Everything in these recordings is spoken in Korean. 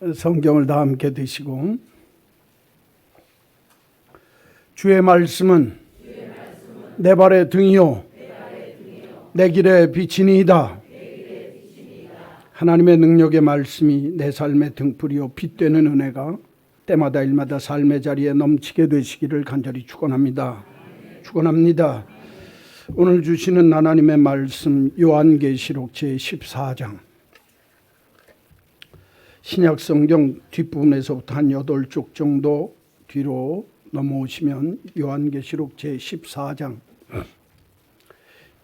성경을 다 함께 드시고 주의 말씀은 내 발의 등이요 내 길의 빛이니이다. 하나님의 능력의 말씀이 내 삶의 등불이요 빛 되는 은혜가 때마다 일마다 삶의 자리에 넘치게 되시기를 간절히 축원합니다. 축원합니다. 오늘 주시는 하나님의 말씀 요한계시록 제14장 신약성경 뒷부분에서부터 한 8쪽 정도 뒤로 넘어오시면 요한계시록 제14장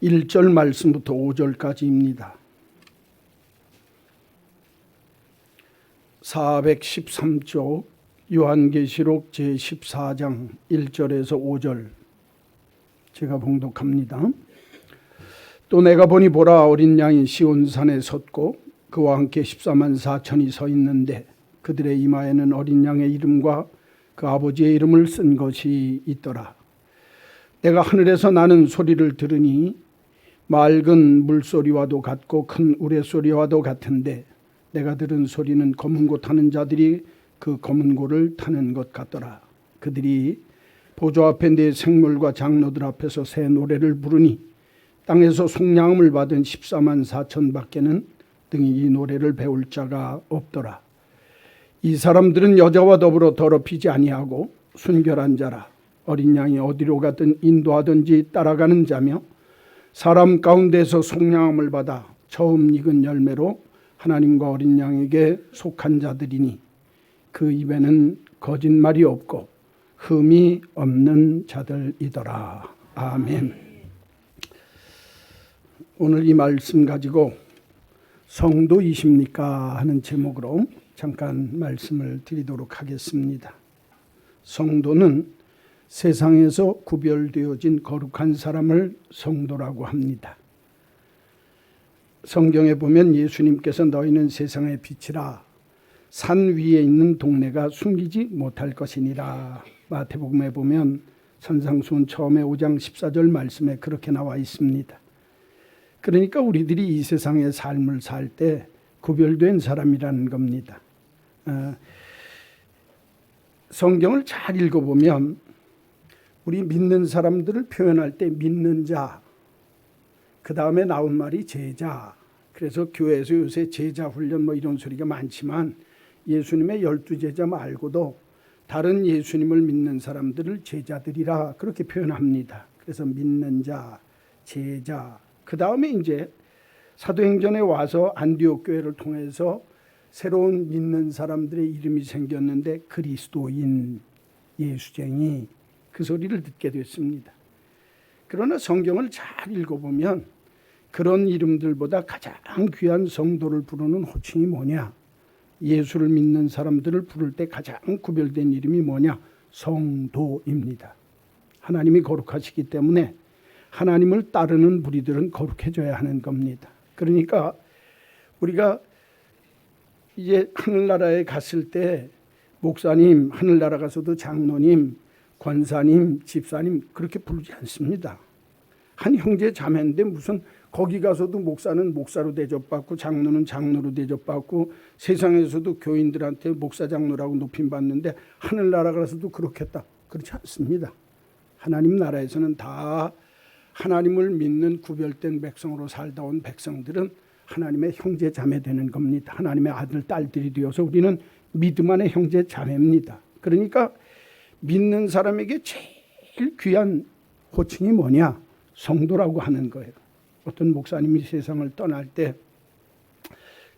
1절 말씀부터 5절까지입니다. 413쪽 요한계시록 제14장 1절에서 5절 제가 봉독합니다. 또 내가 보니 보라 어린 양이 시온산에 섰고 그와 함께 14만 4천이 서 있는데 그들의 이마에는 어린 양의 이름과 그 아버지의 이름을 쓴 것이 있더라. 내가 하늘에서 나는 소리를 들으니 맑은 물소리와도 같고 큰 우레소리와도 같은데 내가 들은 소리는 검은 고 타는 자들이 그 검은 고를 타는 것 같더라. 그들이 보좌 앞에 네 생물과 장로들 앞에서 새 노래를 부르니 땅에서 속량함을 받은 14만 4천 밖에는 등이 이 노래를 배울 자가 없더라. 이 사람들은 여자와 더불어 더럽히지 아니하고 순결한 자라. 어린 양이 어디로 가든 인도하든지 따라가는 자며 사람 가운데서 속량함을 받아 처음 익은 열매로 하나님과 어린 양에게 속한 자들이니 그 입에는 거짓말이 없고 흠이 없는 자들이더라. 아멘. 오늘 이 말씀 가지고 성도이십니까? 하는 제목으로 잠깐 말씀을 드리도록 하겠습니다. 성도는 세상에서 구별되어진 거룩한 사람을 성도라고 합니다. 성경에 보면 예수님께서 너희는 세상의 빛이라 산 위에 있는 동네가 숨기지 못할 것이니라. 마태복음에 보면 산상수훈 처음에 5장 14절 말씀에 그렇게 나와 있습니다. 그러니까 우리들이 이 세상의 삶을 살 때 구별된 사람이라는 겁니다. 성경을 잘 읽어보면 우리 믿는 사람들을 표현할 때 믿는 자, 그 다음에 나온 말이 제자. 그래서 교회에서 요새 제자 훈련 뭐 이런 소리가 많지만 예수님의 12제자 말고도 다른 예수님을 믿는 사람들을 제자들이라 그렇게 표현합니다. 그래서 믿는 자, 제자. 그 다음에 이제 사도행전에 와서 안디옥 교회를 통해서 새로운 믿는 사람들의 이름이 생겼는데 그리스도인, 예수쟁이 그 소리를 듣게 됐습니다. 그러나 성경을 잘 읽어보면 그런 이름들보다 가장 귀한 성도를 부르는 호칭이 뭐냐? 예수를 믿는 사람들을 부를 때 가장 구별된 이름이 뭐냐? 성도입니다. 하나님이 거룩하시기 때문에 하나님을 따르는 무리들은 거룩해져야 하는 겁니다. 그러니까 우리가 이제 하늘나라에 갔을 때 목사님, 하늘나라 가서도 장로님, 권사님, 집사님 그렇게 부르지 않습니다. 한 형제 자매인데 무슨 거기 가서도 목사는 목사로 대접받고 장로는 장로로 대접받고 세상에서도 교인들한테 목사 장로라고 높임받는데 하늘나라 가서도 그렇겠다. 그렇지 않습니다. 하나님 나라에서는 다 하나님을 믿는 구별된 백성으로 살다 온 백성들은 하나님의 형제 자매 되는 겁니다. 하나님의 아들 딸들이 되어서 우리는 믿음 안의 형제 자매입니다. 그러니까 믿는 사람에게 제일 귀한 호칭이 뭐냐? 성도라고 하는 거예요. 어떤 목사님이 세상을 떠날 때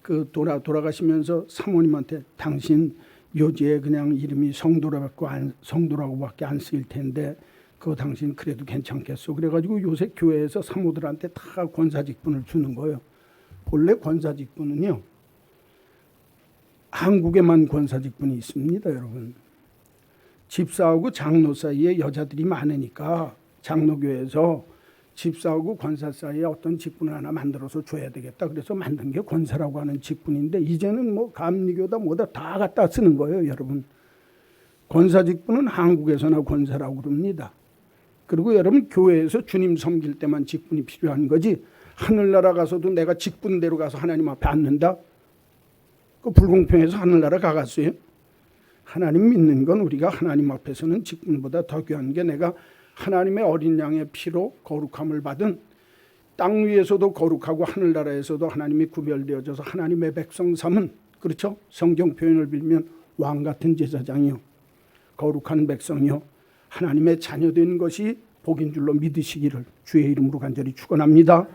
그 돌아가시면서 사모님한테 당신 요지에 그냥 이름이 성도라고밖에 안 쓰일 텐데 그거 당신 그래도 괜찮겠어. 그래가지고 요새 교회에서 사모들한테 다 권사직분을 주는 거예요. 본래 권사직분은요 한국에만 권사직분이 있습니다. 여러분 집사하고 장로 사이에 여자들이 많으니까 장로교회에서 집사하고 권사 사이에 어떤 직분을 하나 만들어서 줘야 되겠다. 그래서 만든 게 권사라고 하는 직분인데 이제는 뭐 감리교다 뭐다 다 갖다 쓰는 거예요. 여러분 권사 직분은 한국에서나 권사라고 그럽니다. 그리고 여러분 교회에서 주님 섬길 때만 직분이 필요한 거지 하늘나라 가서도 내가 직분대로 가서 하나님 앞에 앉는다? 그 불공평해서 하늘나라 가갔어요? 하나님 믿는 건 우리가 하나님 앞에서는 직분보다 더 귀한 게 내가 하나님의 어린 양의 피로 거룩함을 받은 땅 위에서도 거룩하고 하늘나라에서도 하나님이 구별되어져서 하나님의 백성 삼은, 그렇죠? 성경 표현을 빌면 왕 같은 제사장이요, 거룩한 백성이요, 하나님의 자녀된 것이 복인 줄로 믿으시기를 주의 이름으로 간절히 축원합니다.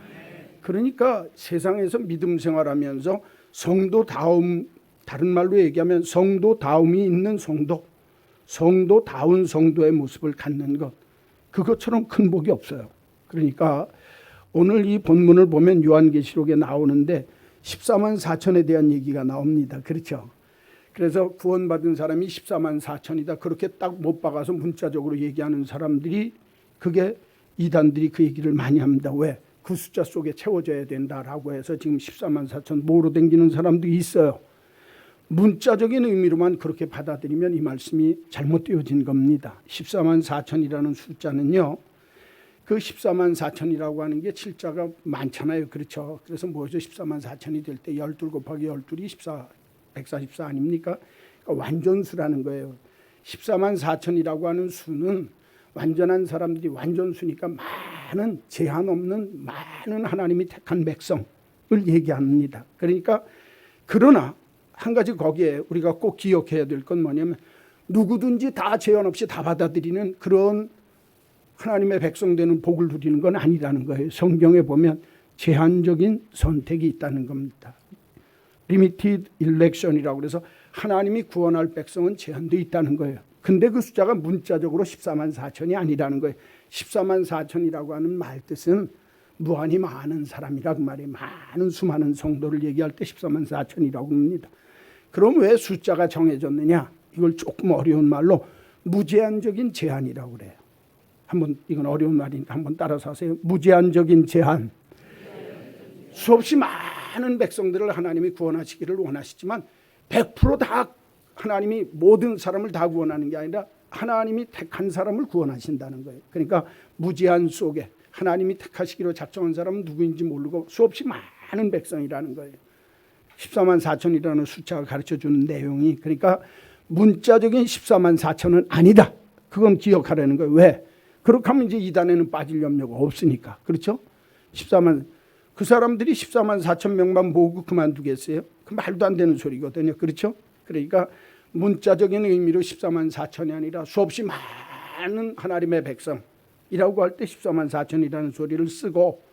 그러니까 세상에서 믿음 생활하면서 성도다움, 다른 말로 얘기하면 성도다움이 있는 성도, 성도다운 성도의 모습을 갖는 것, 그것처럼 큰 복이 없어요. 그러니까 오늘 이 본문을 보면 요한계시록에 나오는데 14만 4천에 대한 얘기가 나옵니다. 그렇죠? 그래서 구원받은 사람이 14만 4천이다. 그렇게 딱 못 박아서 문자적으로 얘기하는 사람들이, 그게 이단들이 그 얘기를 많이 합니다. 왜? 그 숫자 속에 채워져야 된다라고 해서 지금 14만 4천 모으러 댕기는 사람들이 있어요. 문자적인 의미로만 그렇게 받아들이면 이 말씀이 잘못되어진 겁니다. 14만 4천이라는 숫자는요, 그 14만 4천이라고 하는 게 7자가 많잖아요. 그렇죠? 그래서 뭐죠? 14만 4천이 될 때 12 곱하기 12이 144 아닙니까? 그러니까 완전수라는 거예요. 14만 4천이라고 하는 수는 완전한 사람들이 완전수니까 많은, 제한 없는 많은 하나님이 택한 백성을 얘기합니다. 그러니까 그러나 한 가지 거기에 우리가 꼭 기억해야 될 건 뭐냐면, 누구든지 다 제한 없이 다 받아들이는 그런 하나님의 백성 되는 복을 누리는 건 아니라는 거예요. 성경에 보면 제한적인 선택이 있다는 겁니다. Limited election이라고 그래서 하나님이 구원할 백성은 제한되어 있다는 거예요. 근데 그 숫자가 문자적으로 14만 4천이 아니라는 거예요. 14만 4천이라고 하는 말 뜻은 무한히 많은 사람이라고 말해요. 많은 수많은 성도를 얘기할 때 14만 4천이라고 합니다. 그럼 왜 숫자가 정해졌느냐? 이걸 조금 어려운 말로 무제한적인 제한이라고 그래요. 한번, 이건 어려운 말이니까 한번 따라서 하세요. 무제한적인 제한. 수없이 많은 백성들을 하나님이 구원하시기를 원하시지만 100%다 하나님이 모든 사람을 다 구원하는 게 아니라 하나님이 택한 사람을 구원하신다는 거예요. 그러니까 무제한 속에 하나님이 택하시기로 작정한 사람은 누구인지 모르고 수없이 많은 백성이라는 거예요. 14만 4천이라는 숫자가 가르쳐주는 내용이, 그러니까 문자적인 14만 4천은 아니다. 그건 기억하라는 거예요. 왜? 그렇게 하면 이제 이단에는 빠질 염려가 없으니까. 그렇죠? 14만, 그 사람들이 14만 4천 명만 모으고 그만두겠어요? 그 말도 안 되는 소리거든요. 그렇죠? 그러니까 문자적인 의미로 14만 4천이 아니라 수없이 많은 하나님의 백성이라고 할 때 14만 4천이라는 소리를 쓰고,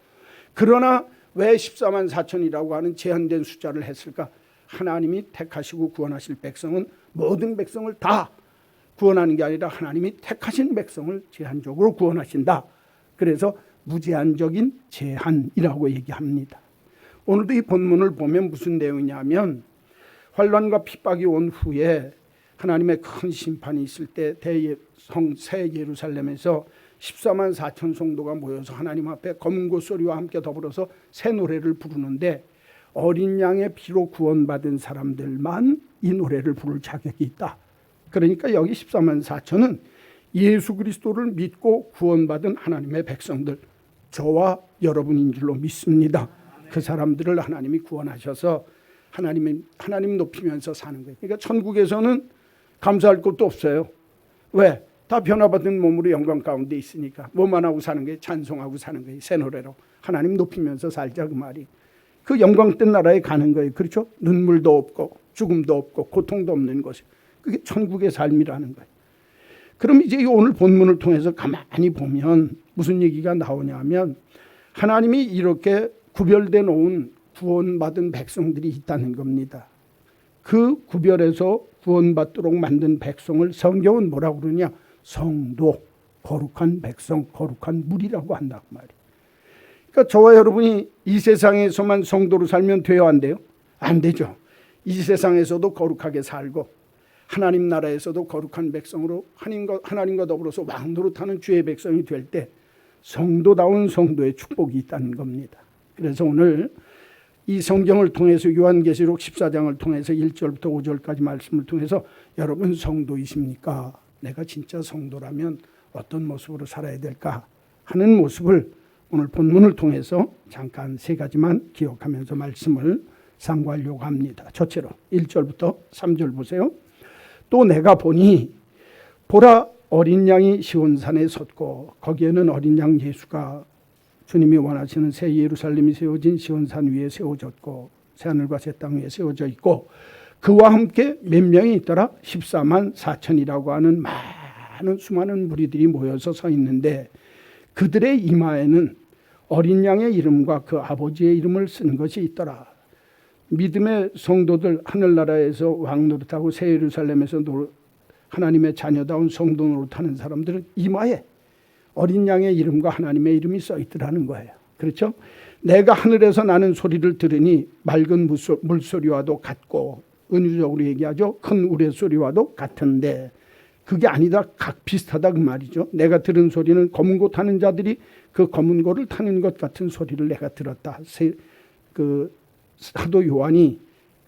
그러나 왜 14만 4천이라고 하는 제한된 숫자를 했을까? 하나님이 택하시고 구원하실 백성은 모든 백성을 다 구원하는 게 아니라 하나님이 택하신 백성을 제한적으로 구원하신다. 그래서 무제한적인 제한이라고 얘기합니다. 오늘도 이 본문을 보면 무슨 내용이냐면, 환난과 핍박이 온 후에 하나님의 큰 심판이 있을 때 새 예루살렘에서 14만 4천 성도가 모여서 하나님 앞에 검은고 소리와 함께 더불어서 새 노래를 부르는데, 어린 양의 피로 구원받은 사람들만 이 노래를 부를 자격이 있다. 그러니까 여기 14만 4천은 예수 그리스도를 믿고 구원받은 하나님의 백성들, 저와 여러분인 줄로 믿습니다. 그 사람들을 하나님이 구원하셔서 하나님 높이면서 사는 거예요. 그러니까 천국에서는 감사할 것도 없어요. 왜? 다 변화받은 몸으로 영광 가운데 있으니까 뭐만 하고 사는 거예요? 찬송하고 사는 거예요. 새 노래로 하나님 높이면서 살자, 그 말이. 그 영광된 나라에 가는 거예요. 그렇죠? 눈물도 없고 죽음도 없고 고통도 없는 것이, 그게 천국의 삶이라는 거예요. 그럼 이제 오늘 본문을 통해서 가만히 보면 무슨 얘기가 나오냐면, 하나님이 이렇게 구별돼 놓은 구원받은 백성들이 있다는 겁니다. 그 구별해서 구원받도록 만든 백성을 성경은 뭐라고 그러냐? 성도, 거룩한 백성, 거룩한 무리라고 한다고 말이에요. 그러니까 저와 여러분이 이 세상에서만 성도로 살면 돼요, 안 돼요? 안 되죠. 이 세상에서도 거룩하게 살고 하나님 나라에서도 거룩한 백성으로 하나님과 더불어서 왕노릇하는 주의 백성이 될 때 성도다운 성도의 축복이 있다는 겁니다. 그래서 오늘 이 성경을 통해서 요한계시록 14장을 통해서 1절부터 5절까지 말씀을 통해서 여러분 성도이십니까? 내가 진짜 성도라면 어떤 모습으로 살아야 될까 하는 모습을 오늘 본문을 통해서 잠깐 세 가지만 기억하면서 말씀을 상고하려고 합니다. 저체로 1절부터 3절 보세요. 또 내가 보니 보라 어린 양이 시온산에 섰고 거기에는 어린 양 예수가 주님이 원하시는 새 예루살렘이 세워진 시온산 위에 세워졌고 새하늘과 새 땅 위에 세워져 있고 그와 함께 몇 명이 있더라? 14만 4천이라고 하는 많은 수많은 무리들이 모여서 서 있는데 그들의 이마에는 어린 양의 이름과 그 아버지의 이름을 쓴 것이 있더라. 믿음의 성도들, 하늘나라에서 왕 노릇하고 새 예루살렘에서 하나님의 자녀다운 성도 노릇하는 사람들은 이마에 어린 양의 이름과 하나님의 이름이 써 있더라는 거예요. 그렇죠? 내가 하늘에서 나는 소리를 들으니 맑은 물소리와도 같고, 은유적으로 얘기하죠. 큰 우레소리와도 같은데 그게 아니다. 각 비슷하다 그 말이죠. 내가 들은 소리는 검은 고 타는 자들이 그 검은 고를 타는 것 같은 소리를 내가 들었다. 그 사도 요한이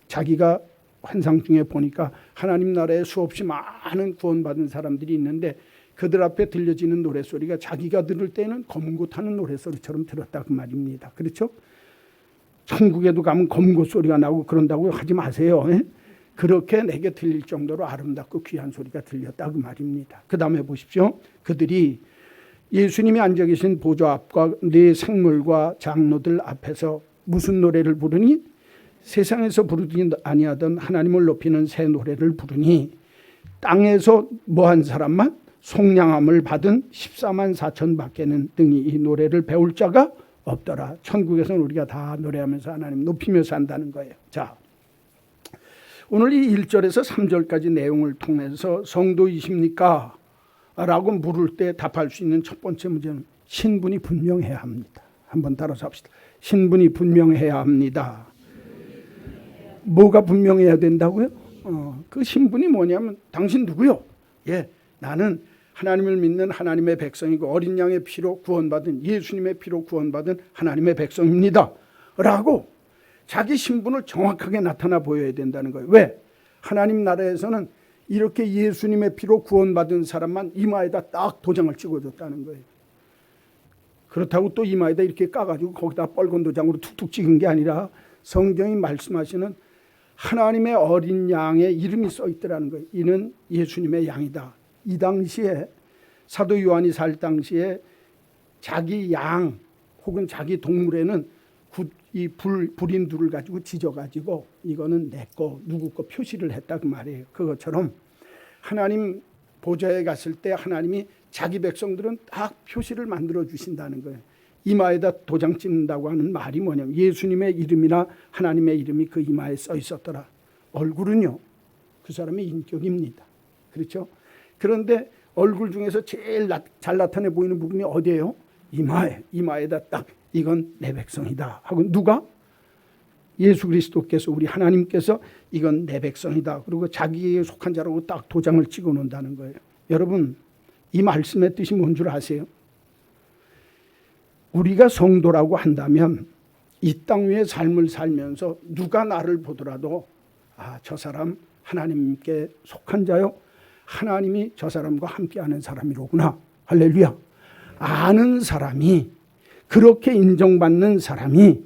자기가 환상 중에 보니까 하나님 나라에 수없이 많은 구원받은 사람들이 있는데 그들 앞에 들려지는 노래소리가 자기가 들을 때는 검은 고 타는 노래소리처럼 들었다 그 말입니다. 그렇죠? 천국에도 가면 검은 고 소리가 나고 그런다고 하지 마세요. 그렇게 내게 들릴 정도로 아름답고 귀한 소리가 들렸다 그 말입니다. 그 다음에 보십시오. 그들이 예수님이 앉아 계신 보좌 앞과 네 생물과 장로들 앞에서 무슨 노래를 부르니? 세상에서 부르지 아니하던 하나님을 높이는 새 노래를 부르니 땅에서 뭐한 사람만? 속량함을 받은 14만 4천 밖에는 등이 이 노래를 배울 자가 없더라. 천국에서는 우리가 다 노래하면서 하나님 높이며 산다는 거예요. 자, 오늘 이 1절에서 3절까지 내용을 통해서 성도이십니까? 라고 물을 때 답할 수 있는 첫 번째 문제는 신분이 분명해야 합니다. 한번 따라서 합시다. 신분이 분명해야 합니다. 뭐가 분명해야 된다고요? 그 신분이 뭐냐면 당신 누구요? 예, 나는 하나님을 믿는 하나님의 백성이고 어린 양의 피로 구원받은 예수님의 피로 구원받은 하나님의 백성입니다. 라고 자기 신분을 정확하게 나타나 보여야 된다는 거예요. 왜? 하나님 나라에서는 이렇게 예수님의 피로 구원받은 사람만 이마에다 딱 도장을 찍어줬다는 거예요. 그렇다고 또 이마에다 이렇게 까가지고 거기다 빨간 도장으로 툭툭 찍은 게 아니라 성경이 말씀하시는 하나님의 어린 양의 이름이 써 있더라는 거예요. 이는 예수님의 양이다. 이 당시에 사도 요한이 살 당시에 자기 양 혹은 자기 동물에는 이 불인 둘을 가지고 지져가지고 이거는 내 거 누구 거 표시를 했다 그 말이에요. 그것처럼 하나님 보좌에 갔을 때 하나님이 자기 백성들은 딱 표시를 만들어 주신다는 거예요. 이마에다 도장 찍는다고 하는 말이 뭐냐면 예수님의 이름이나 하나님의 이름이 그 이마에 써 있었더라. 얼굴은요 그 사람의 인격입니다. 그렇죠? 그런데 얼굴 중에서 제일 잘 나타내 보이는 부분이 어디예요? 이마에다 딱 이건 내 백성이다 하고 누가? 예수 그리스도께서 우리 하나님께서 이건 내 백성이다. 그리고 자기에 속한 자라고 딱 도장을 찍어 놓는다는 거예요. 여러분 이 말씀의 뜻이 뭔 줄 아세요? 우리가 성도라고 한다면 이 땅 위의 삶을 살면서 누가 나를 보더라도 저 사람 하나님께 속한 자요. 하나님이 저 사람과 함께하는 사람이로구나. 할렐루야. 아는 사람이 그렇게 인정받는 사람이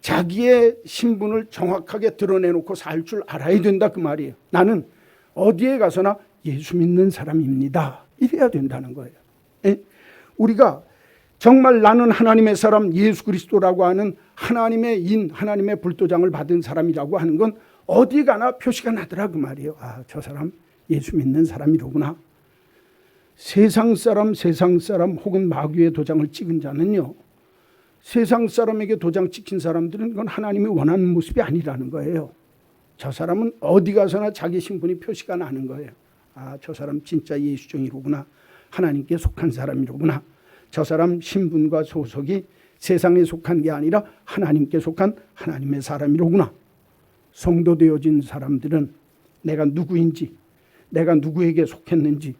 자기의 신분을 정확하게 드러내놓고 살 줄 알아야 된다 그 말이에요. 나는 어디에 가서나 예수 믿는 사람입니다. 이래야 된다는 거예요. 우리가 정말 나는 하나님의 사람 예수 그리스도라고 하는 하나님의 하나님의 불도장을 받은 사람이라고 하는 건 어디 가나 표시가 나더라 그 말이에요. 저 사람 예수 믿는 사람이로구나. 세상 사람 혹은 마귀의 도장을 찍은 자는요. 세상 사람에게 도장 찍힌 사람들은 그건 하나님이 원하는 모습이 아니라는 거예요. 저 사람은 어디 가서나 자기 신분이 표시가 나는 거예요. 저 사람 진짜 예수종이로구나. 하나님께 속한 사람이로구나. 저 사람 신분과 소속이 세상에 속한 게 아니라 하나님께 속한 하나님의 사람이로구나. 성도 되어진 사람들은 내가 누구인지 내가 누구에게 속했는지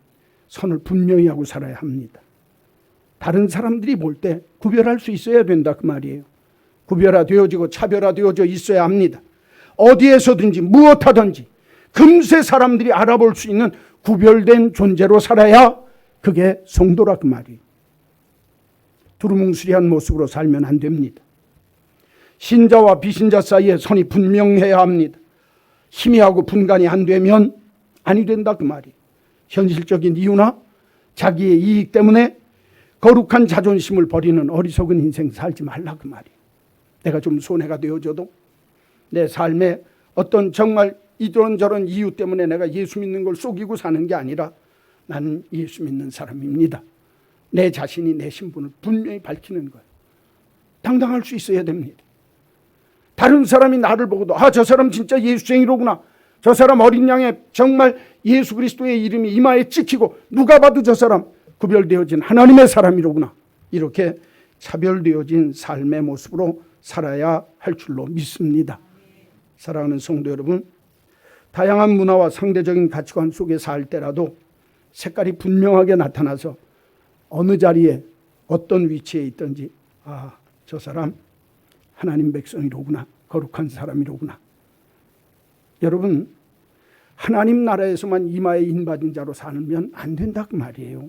선을 분명히 하고 살아야 합니다. 다른 사람들이 볼 때 구별할 수 있어야 된다 그 말이에요. 구별화되어지고 차별화되어져 있어야 합니다. 어디에서든지 무엇하든지 금세 사람들이 알아볼 수 있는 구별된 존재로 살아야 그게 성도라 그 말이에요. 두루뭉술한 모습으로 살면 안 됩니다. 신자와 비신자 사이에 선이 분명해야 합니다. 희미하고 분간이 안 되면 아니 된다 그 말이에요. 현실적인 이유나 자기의 이익 때문에 거룩한 자존심을 버리는 어리석은 인생 살지 말라 그 말이에요. 내가 좀 손해가 되어져도 내 삶에 어떤 정말 이런저런 이유 때문에 내가 예수 믿는 걸 속이고 사는 게 아니라 나는 예수 믿는 사람입니다. 내 자신이 내 신분을 분명히 밝히는 거예요. 당당할 수 있어야 됩니다. 다른 사람이 나를 보고도 저 사람 진짜 예수쟁이로구나. 저 사람 어린 양의 정말 예수 그리스도의 이름이 이마에 찍히고 누가 봐도 저 사람 구별되어진 하나님의 사람이로구나. 이렇게 차별되어진 삶의 모습으로 살아야 할 줄로 믿습니다. 사랑하는 성도 여러분, 다양한 문화와 상대적인 가치관 속에 살 때라도 색깔이 분명하게 나타나서 어느 자리에 어떤 위치에 있든지 저 사람 하나님 백성이로구나. 거룩한 사람이로구나. 여러분, 하나님 나라에서만 이마에 인받은 자로 살면 안 된다 그 말이에요.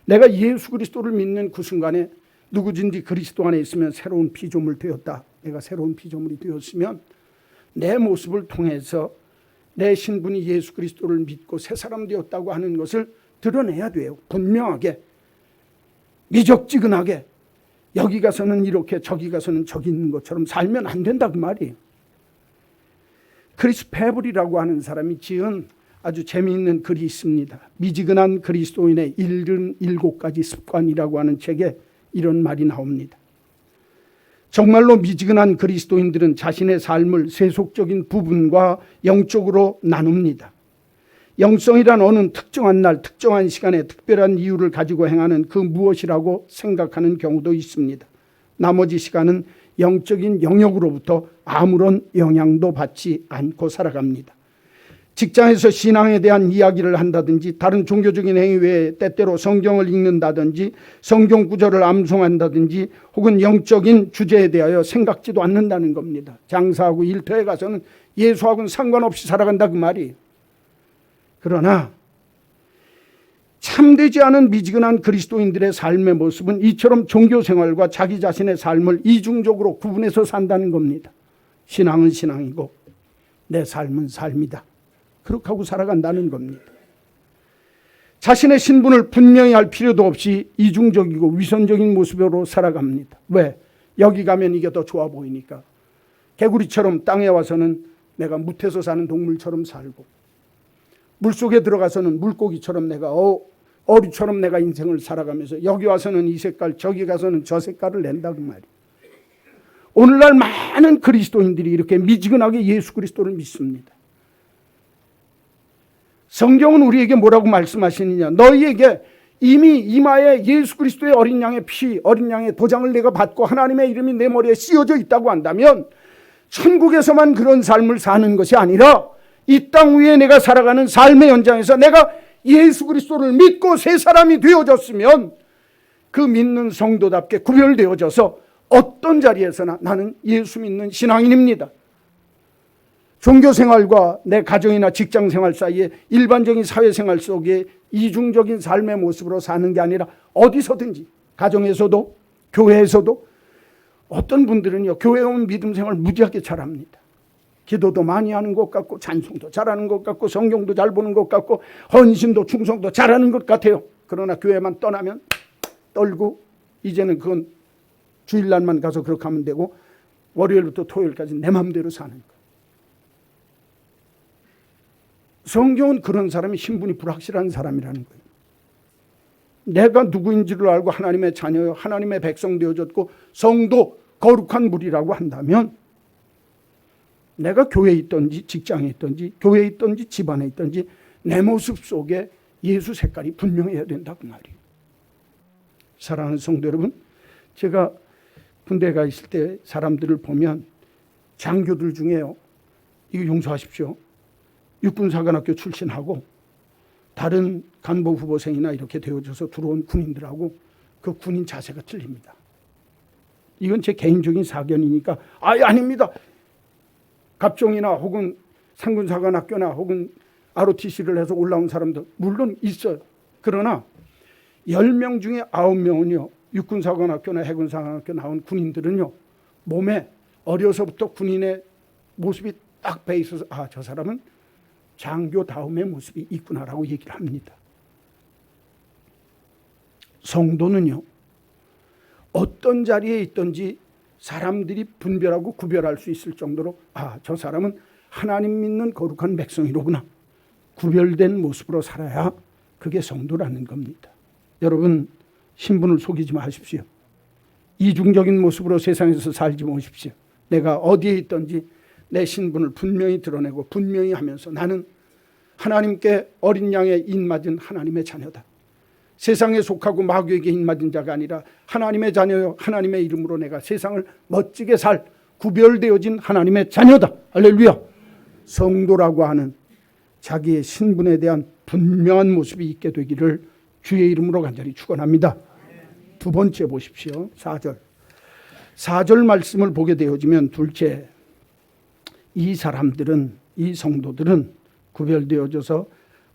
내가 예수 그리스도를 믿는 그 순간에 누구든지 그리스도 안에 있으면 새로운 피조물 되었다. 내가 새로운 피조물이 되었으면 내 모습을 통해서 내 신분이 예수 그리스도를 믿고 새 사람 되었다고 하는 것을 드러내야 돼요. 분명하게, 미적지근하게 여기 가서는 이렇게 저기 가서는 저기 있는 것처럼 살면 안 된다 그 말이에요. 크리스 페블이라고 하는 사람이 지은 아주 재미있는 글이 있습니다. 미지근한 그리스도인의 77가지 습관이라고 하는 책에 이런 말이 나옵니다. 정말로 미지근한 그리스도인들은 자신의 삶을 세속적인 부분과 영적으로 나눕니다. 영성이란 어느 특정한 날, 특정한 시간에 특별한 이유를 가지고 행하는 그 무엇이라고 생각하는 경우도 있습니다. 나머지 시간은 영적인 영역으로부터 아무런 영향도 받지 않고 살아갑니다. 직장에서 신앙에 대한 이야기를 한다든지 다른 종교적인 행위 외에 때때로 성경을 읽는다든지 성경 구절을 암송한다든지 혹은 영적인 주제에 대하여 생각지도 않는다는 겁니다. 장사하고 일터에 가서는 예수하고는 상관없이 살아간다 그 말이에요. 그러나 참되지 않은 미지근한 그리스도인들의 삶의 모습은 이처럼 종교 생활과 자기 자신의 삶을 이중적으로 구분해서 산다는 겁니다. 신앙은 신앙이고 내 삶은 삶이다. 그렇게 하고 살아간다는 겁니다. 자신의 신분을 분명히 할 필요도 없이 이중적이고 위선적인 모습으로 살아갑니다. 왜? 여기 가면 이게 더 좋아 보이니까. 개구리처럼 땅에 와서는 내가 묻혀서 사는 동물처럼 살고, 물속에 들어가서는 물고기처럼 내가 어류처럼 내가 인생을 살아가면서 여기 와서는 이 색깔, 저기 가서는 저 색깔을 낸다 그 말이에요. 오늘날 많은 그리스도인들이 이렇게 미지근하게 예수 그리스도를 믿습니다. 성경은 우리에게 뭐라고 말씀하시느냐? 너희에게 이미 이마에 예수 그리스도의 어린 양의 피, 어린 양의 도장을 내가 받고 하나님의 이름이 내 머리에 씌워져 있다고 한다면 천국에서만 그런 삶을 사는 것이 아니라 이 땅 위에 내가 살아가는 삶의 현장에서 내가 예수 그리스도를 믿고 새 사람이 되어졌으면 그 믿는 성도답게 구별되어져서 어떤 자리에서나 나는 예수 믿는 신앙인입니다. 종교생활과 내 가정이나 직장생활 사이에 일반적인 사회생활 속에 이중적인 삶의 모습으로 사는 게 아니라 어디서든지, 가정에서도 교회에서도 어떤 분들은요, 교회에 온 믿음생활 무지하게 잘합니다. 기도도 많이 하는 것 같고 찬송도 잘하는 것 같고 성경도 잘 보는 것 같고 헌신도 충성도 잘하는 것 같아요. 그러나 교회만 떠나면 떨고 이제는 그건 주일날만 가서 그렇게 하면 되고 월요일부터 토요일까지 내 마음대로 사는 거예요. 성경은 그런 사람이 신분이 불확실한 사람이라는 거예요. 내가 누구인지를 알고 하나님의 자녀요, 하나님의 백성 되어졌고 성도, 거룩한 무리라고 한다면 내가 교회에 있든지 직장에 있든지 교회에 있든지 집안에 있든지 내 모습 속에 예수 색깔이 분명해야 된다 그 말이에요. 사랑하는 성도 여러분, 제가 군대에 가 있을 때 사람들을 보면 장교들 중에요, 이거 용서하십시오, 육군사관학교 출신하고 다른 간부 후보생이나 이렇게 되어져서 들어온 군인들하고 그 군인 자세가 틀립니다. 이건 제 개인적인 사견이니까 아닙니다. 갑종이나 혹은 상군사관학교나 혹은 ROTC를 해서 올라온 사람도 물론 있어요. 그러나 10명 중에 9명은요 육군사관학교나 해군사관학교 나온 군인들은요 몸에 어려서부터 군인의 모습이 딱 배 있어서 저 사람은 장교다움의 모습이 있구나라고 얘기를 합니다. 성도는요, 어떤 자리에 있든지 사람들이 분별하고 구별할 수 있을 정도로 저 사람은 하나님 믿는 거룩한 백성이로구나, 구별된 모습으로 살아야 그게 성도라는 겁니다. 여러분, 신분을 속이지 마십시오. 이중적인 모습으로 세상에서 살지 마십시오. 내가 어디에 있든지 내 신분을 분명히 드러내고 분명히 하면서 나는 하나님께 어린 양에 인맞은 하나님의 자녀다. 세상에 속하고 마귀에게 인맞은 자가 아니라 하나님의 자녀요, 하나님의 이름으로 내가 세상을 멋지게 살 구별되어진 하나님의 자녀다. 할렐루야. 성도라고 하는 자기의 신분에 대한 분명한 모습이 있게 되기를 주의 이름으로 간절히 축원합니다. 두 번째 보십시오. 4절 말씀을 보게 되어지면 둘째, 이 사람들은, 이 성도들은 구별되어져서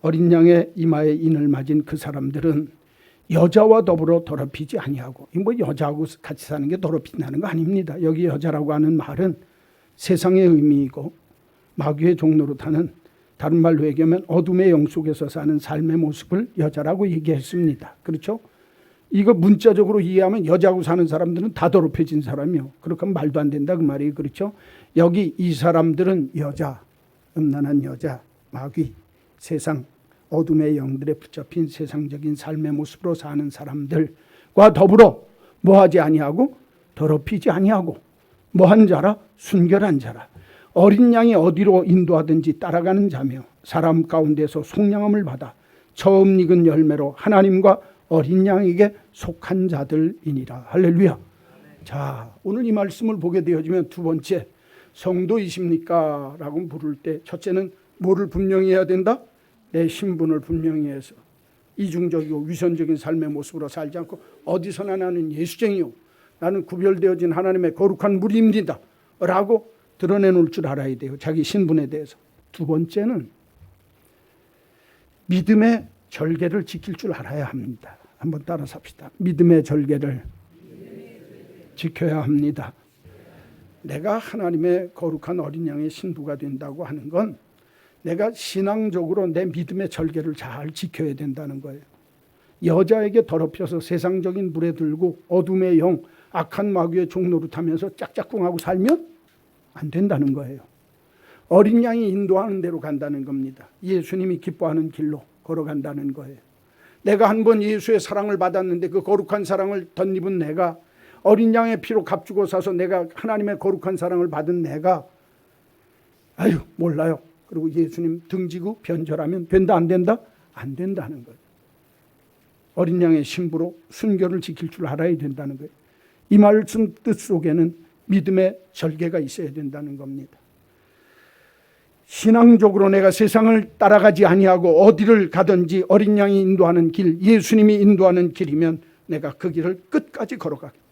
어린 양의 이마에 인을 맞은 그 사람들은 여자와 더불어 더럽히지 아니하고, 여자하고 같이 사는 게 더럽힌다는 거 아닙니다. 여기 여자라고 하는 말은 세상의 의미이고 마귀의 종로로 타는, 다른 말로 얘기하면 어둠의 영 속에서 사는 삶의 모습을 여자라고 얘기했습니다. 그렇죠? 이거 문자적으로 이해하면 여자하고 사는 사람들은 다 더럽혀진 사람이요. 그렇게 하면 말도 안 된다 그 말이에요. 그렇죠? 여기 이 사람들은 여자, 음란한 여자, 마귀, 세상, 어둠의 영들에 붙잡힌 세상적인 삶의 모습으로 사는 사람들과 더불어 뭐하지 아니하고 더럽히지 아니하고 뭐한 자라? 순결한 자라. 어린 양이 어디로 인도하든지 따라가는 자며 사람 가운데서 속량함을 받아 처음 익은 열매로 하나님과 어린 양에게 속한 자들이니라. 할렐루야. 자, 오늘 이 말씀을 보게 되어지면 두 번째, 성도이십니까? 라고 부를 때 첫째는 뭐를 분명히 해야 된다? 내 신분을 분명히 해서 이중적이고 위선적인 삶의 모습으로 살지 않고 어디서나 나는 예수쟁이요, 나는 구별되어진 하나님의 거룩한 무리입니다 라고 드러내놓을 줄 알아야 돼요. 자기 신분에 대해서. 두 번째는 믿음의 절개를 지킬 줄 알아야 합니다. 한번 따라서 합시다. 믿음의 절개를 지켜야 합니다. 내가 하나님의 거룩한 어린 양의 신부가 된다고 하는 건 내가 신앙적으로 내 믿음의 절개를 잘 지켜야 된다는 거예요. 여자에게 더럽혀서 세상적인 물에 들고 어둠의 영, 악한 마귀의 종노릇하면서 짝짝꿍하고 살면 안 된다는 거예요. 어린 양이 인도하는 대로 간다는 겁니다. 예수님이 기뻐하는 길로 걸어간다는 거예요. 내가 한번 예수의 사랑을 받았는데 그 거룩한 사랑을 덧입은 내가, 어린 양의 피로 값주고 사서 내가 하나님의 거룩한 사랑을 받은 내가 몰라요. 그리고 예수님 등지고 변절하면 된다 안 된다? 안 된다는 거예요. 어린 양의 신부로 순결을 지킬 줄 알아야 된다는 거예요. 이 말씀 뜻 속에는 믿음의 절개가 있어야 된다는 겁니다. 신앙적으로 내가 세상을 따라가지 아니하고 어디를 가든지 어린 양이 인도하는 길, 예수님이 인도하는 길이면 내가 그 길을 끝까지 걸어가겠다.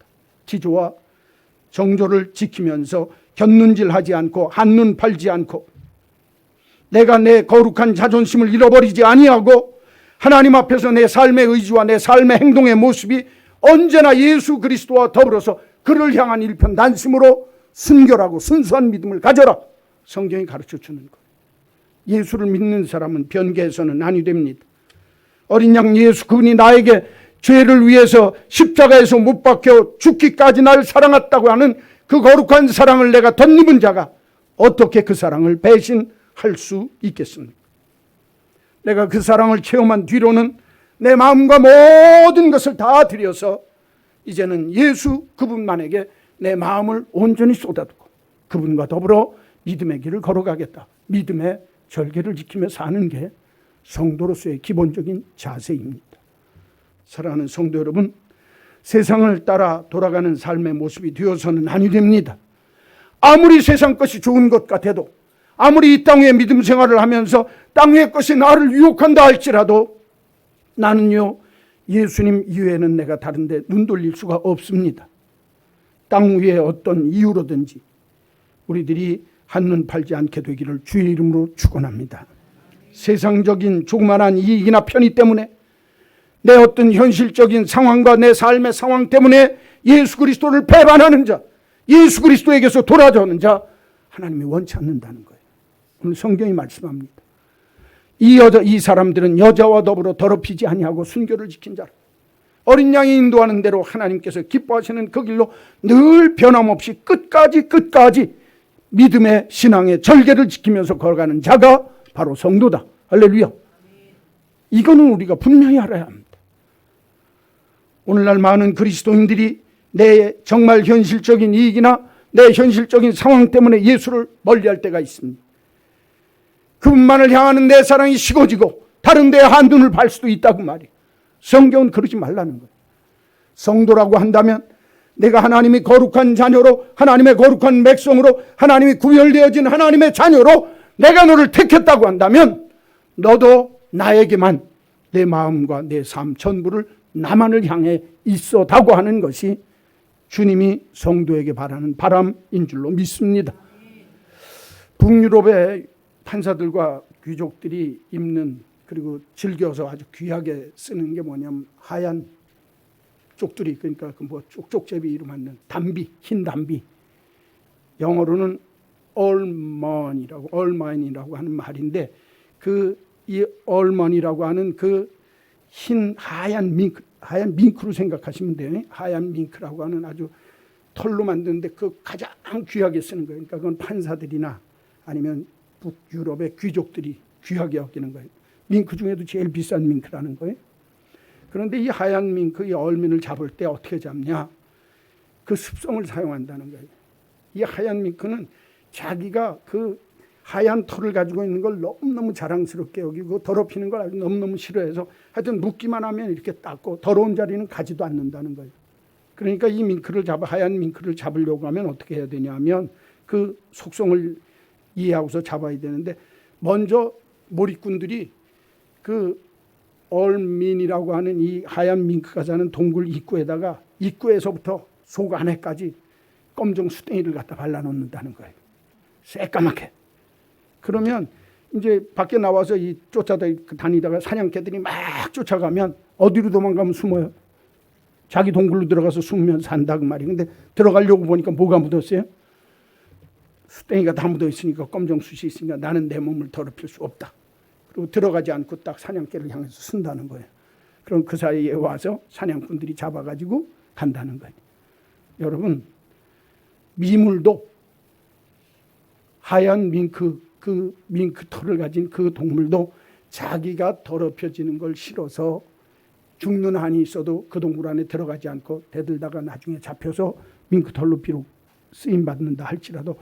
지조와 정조를 지키면서 곁눈질하지 않고 한눈 팔지 않고 내가 내 거룩한 자존심을 잃어버리지 아니하고 하나님 앞에서 내 삶의 의지와 내 삶의 행동의 모습이 언제나 예수 그리스도와 더불어서 그를 향한 일편단심으로 순결하고 순수한 믿음을 가져라. 성경이 가르쳐주는 거예요. 예수를 믿는 사람은 변개해서는 아니 됩니다. 어린 양 예수, 그분이 나에게 죄를 위해서 십자가에서 못 박혀 죽기까지 날 사랑했다고 하는 그 거룩한 사랑을 내가 덧입은 자가 어떻게 그 사랑을 배신할 수 있겠습니까? 내가 그 사랑을 체험한 뒤로는 내 마음과 모든 것을 다 들여서 이제는 예수 그분만에게 내 마음을 온전히 쏟아두고 그분과 더불어 믿음의 길을 걸어가겠다. 믿음의 절개를 지키며 사는 게 성도로서의 기본적인 자세입니다. 사랑하는 성도 여러분, 세상을 따라 돌아가는 삶의 모습이 되어서는 아니 됩니다. 아무리 세상 것이 좋은 것 같아도, 아무리 이 땅의 믿음 생활을 하면서 땅의 것이 나를 유혹한다 할지라도 나는요, 예수님 이외에는 내가 다른 데 눈 돌릴 수가 없습니다. 땅 위에 어떤 이유로든지 우리들이 한눈 팔지 않게 되기를 주의 이름으로 축원합니다. 세상적인 조그만한 이익이나 편의 때문에, 내 어떤 현실적인 상황과 내 삶의 상황 때문에 예수 그리스도를 배반하는 자, 예수 그리스도에게서 돌아오는 자 하나님이 원치 않는다는 거예요. 오늘 성경이 말씀합니다. 이 사람들은 여자와 더불어 더럽히지 아니하고 순교를 지킨 자라. 어린 양이 인도하는 대로 하나님께서 기뻐하시는 그 길로 늘 변함없이 끝까지 믿음의 신앙의 절개를 지키면서 걸어가는 자가 바로 성도다. 할렐루야. 이거는 우리가 분명히 알아야 합니다. 오늘날 많은 그리스도인들이 내 정말 현실적인 이익이나 내 현실적인 상황 때문에 예수를 멀리할 때가 있습니다. 그분만을 향하는 내 사랑이 식어지고 다른 데에 한눈을 팔 수도 있다고 말이에요. 성경은 그러지 말라는 거예요. 성도라고 한다면 내가 하나님이 거룩한 자녀로, 하나님의 거룩한 백성으로, 하나님이 구별되어진 하나님의 자녀로 내가 너를 택했다고 한다면 너도 나에게만 내 마음과 내 삶 전부를 나만을 향해 있어다고 하는 것이 주님이 성도에게 바라는 바람인 줄로 믿습니다. 북유럽의 판사들과 귀족들이 입는, 그리고 즐겨서 아주 귀하게 쓰는 게 뭐냐면 하얀 쪽두리, 그러니까 그 뭐 쪽쪽제비 이름 맞는 담비, 흰 담비. 영어로는 얼먼이라고 하는 말인데, 이 얼먼이라고 하는 그 흰 하얀 밍크로 생각하시면 돼요. 하얀 밍크라고 하는 아주 털로 만드는데 그 가장 귀하게 쓰는 거예요. 그러니까 그건 판사들이나 아니면 북유럽의 귀족들이 귀하게 여기는 거예요. 밍크 중에도 제일 비싼 밍크라는 거예요. 그런데 이 하얀 밍크, 이 얼민을 잡을 때 어떻게 잡냐? 그 습성을 사용한다는 거예요. 이 하얀 밍크는 자기가 그 하얀 털을 가지고 있는 걸 너무너무 자랑스럽게 여기고 더럽히는 걸 아주 너무너무 싫어해서 하여튼 묻기만 하면 이렇게 닦고 더러운 자리는 가지도 않는다는 거예요. 그러니까 이 하얀 밍크를 잡으려고 하면 어떻게 해야 되냐면 그 속성을 이해하고서 잡아야 되는데, 먼저 몰입꾼들이 그 얼민이라고 하는 이 하얀 밍크가 사는 동굴 입구에서부터 속 안에까지 검정 수땡이를 갖다 발라놓는다는 거예요. 새까맣게. 그러면 이제 밖에 나와서 다니다가 사냥개들이 막 쫓아가면 어디로 도망가면 숨어요? 자기 동굴로 들어가서 숨으면 산다 그 말이에요. 근데 들어가려고 보니까 뭐가 묻었어요? 수땡이가 다 묻어 있으니까, 검정 숯이 있으니까 나는 내 몸을 더럽힐 수 없다. 그리고 들어가지 않고 딱 사냥개를 향해서 쓴다는 거예요. 그럼 그 사이에 와서 사냥꾼들이 잡아가지고 간다는 거예요. 여러분, 미물도 하얀 그 밍크 털을 가진 그 동물도 자기가 더럽혀지는 걸 싫어서 죽는 한이 있어도 그 동굴 안에 들어가지 않고 대들다가 나중에 잡혀서 밍크 털로 비록 쓰임 받는다 할지라도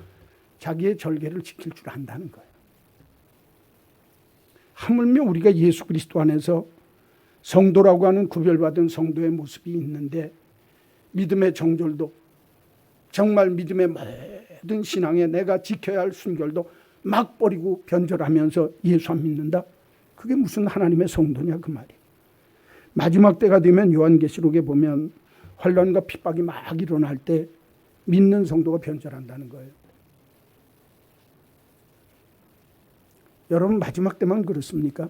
자기의 절개를 지킬 줄 안다는 거예요. 하물며 우리가 예수 그리스도 안에서 성도라고 하는 구별받은 성도의 모습이 있는데, 믿음의 정절도, 정말 믿음의 모든 신앙에 내가 지켜야 할 순결도 막 버리고 변절하면서 예수 안 믿는다? 그게 무슨 하나님의 성도냐 그 말이에요. 마지막 때가 되면 요한계시록에 보면 환난과 핍박이 막 일어날 때 믿는 성도가 변절한다는 거예요. 여러분, 마지막 때만 그렇습니까?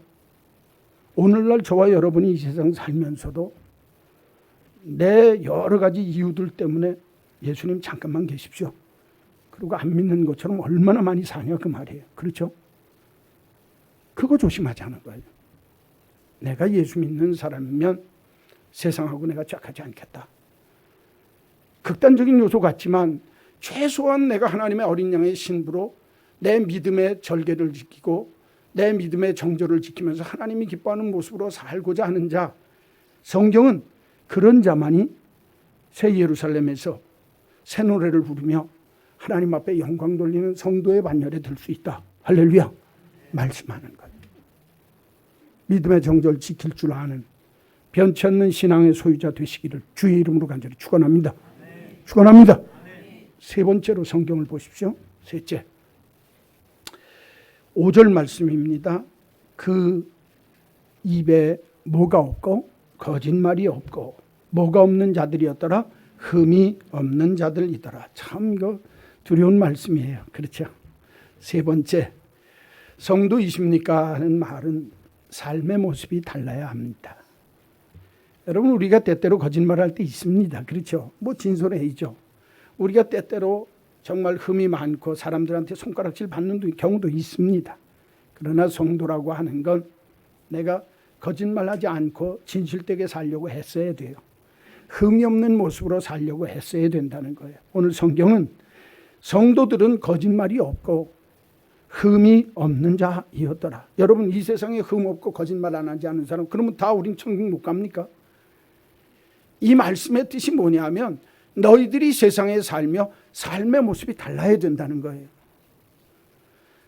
오늘날 저와 여러분이 이 세상 살면서도 내 여러 가지 이유들 때문에 예수님 잠깐만 계십시오, 그리고 안 믿는 것처럼 얼마나 많이 사냐 그 말이에요. 그렇죠? 그거 조심하자는 거예요. 내가 예수 믿는 사람이면 세상하고 내가 짝하지 않겠다. 극단적인 요소 같지만 최소한 내가 하나님의 어린 양의 신부로 내 믿음의 절개를 지키고 내 믿음의 정절을 지키면서 하나님이 기뻐하는 모습으로 살고자 하는 자, 성경은 그런 자만이 새 예루살렘에서 새 노래를 부르며 하나님 앞에 영광 돌리는 성도의 반열에 들 수 있다. 할렐루야. 말씀하는 거예요. 믿음의 정절 지킬 줄 아는 변치 않는 신앙의 소유자 되시기를 주의 이름으로 간절히 축원합니다. 축원합니다. 세 번째로 성경을 보십시오. 셋째, 5절 말씀입니다. 그 입에 뭐가 없고 거짓말이 없고 뭐가 없는 자들이었더라? 흠이 없는 자들이더라. 참 이거 두려운 말씀이에요. 그렇죠? 세 번째, 성도이십니까? 하는 말은 삶의 모습이 달라야 합니다. 여러분, 우리가 때때로 거짓말할 때 있습니다. 그렇죠? 뭐 진솔해이죠. 우리가 때때로 정말 흠이 많고 사람들한테 손가락질 받는 경우도 있습니다. 그러나 성도라고 하는 건 내가 거짓말하지 않고 진실되게 살려고 했어야 돼요. 흠이 없는 모습으로 살려고 했어야 된다는 거예요. 오늘 성경은 성도들은 거짓말이 없고 흠이 없는 자이었더라. 여러분, 이 세상에 흠 없고 거짓말 안 하지 않는 사람, 그러면 다 우린 천국 못 갑니까? 이 말씀의 뜻이 뭐냐면 너희들이 세상에 살며 삶의 모습이 달라야 된다는 거예요.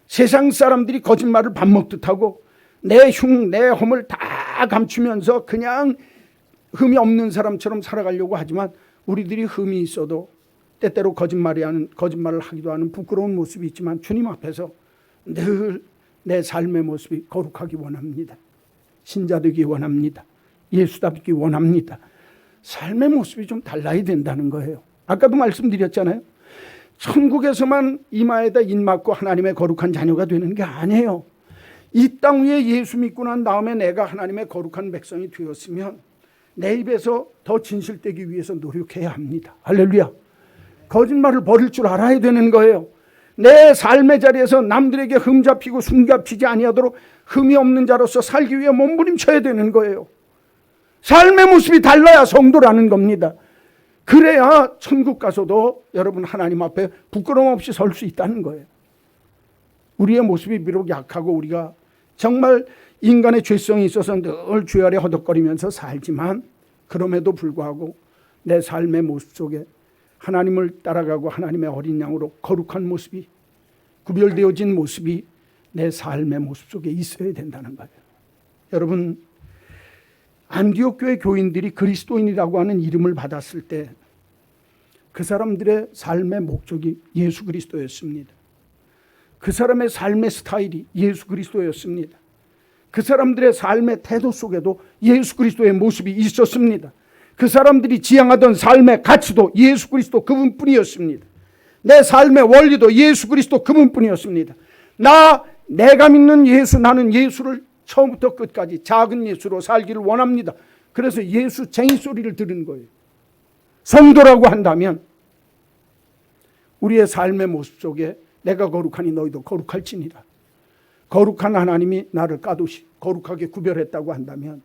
세상 사람들이 거짓말을 밥 먹듯 하고 내 흉, 내 허물 다 감추면서 그냥 흠이 없는 사람처럼 살아가려고 하지만 우리들이 흠이 있어도 때때로 거짓말을 하기도 하는 부끄러운 모습이 있지만 주님 앞에서 늘 내 삶의 모습이 거룩하기 원합니다. 신자 되기 원합니다. 예수답기 원합니다. 삶의 모습이 좀 달라야 된다는 거예요. 아까도 말씀드렸잖아요. 천국에서만 이마에다 인 맞고 하나님의 거룩한 자녀가 되는 게 아니에요. 이 땅 위에 예수 믿고 난 다음에 내가 하나님의 거룩한 백성이 되었으면 내 입에서 더 진실되기 위해서 노력해야 합니다. 할렐루야. 거짓말을 버릴 줄 알아야 되는 거예요. 내 삶의 자리에서 남들에게 흠 잡히고 숨 잡히지 아니하도록 흠이 없는 자로서 살기 위해 몸부림쳐야 되는 거예요. 삶의 모습이 달라야 성도라는 겁니다. 그래야 천국 가서도 여러분 하나님 앞에 부끄러움 없이 설 수 있다는 거예요. 우리의 모습이 비록 약하고 우리가 정말 인간의 죄성이 있어서 늘 죄 아래 허덕거리면서 살지만 그럼에도 불구하고 내 삶의 모습 속에 하나님을 따라가고 하나님의 어린 양으로 거룩한 모습이, 구별되어진 모습이 내 삶의 모습 속에 있어야 된다는 거예요. 여러분, 안디옥 교회 교인들이 그리스도인이라고 하는 이름을 받았을 때 그 사람들의 삶의 목적이 예수 그리스도였습니다. 그 사람의 삶의 스타일이 예수 그리스도였습니다. 그 사람들의 삶의 태도 속에도 예수 그리스도의 모습이 있었습니다. 그 사람들이 지향하던 삶의 가치도 예수 그리스도 그분뿐이었습니다. 내 삶의 원리도 예수 그리스도 그분뿐이었습니다. 내가 믿는 예수, 나는 예수를 처음부터 끝까지 작은 예수로 살기를 원합니다. 그래서 예수 쟁이 소리를 들은 거예요. 성도라고 한다면 우리의 삶의 모습 속에 내가 거룩하니 너희도 거룩할지니라. 거룩한 하나님이 나를 까두시 거룩하게 구별했다고 한다면,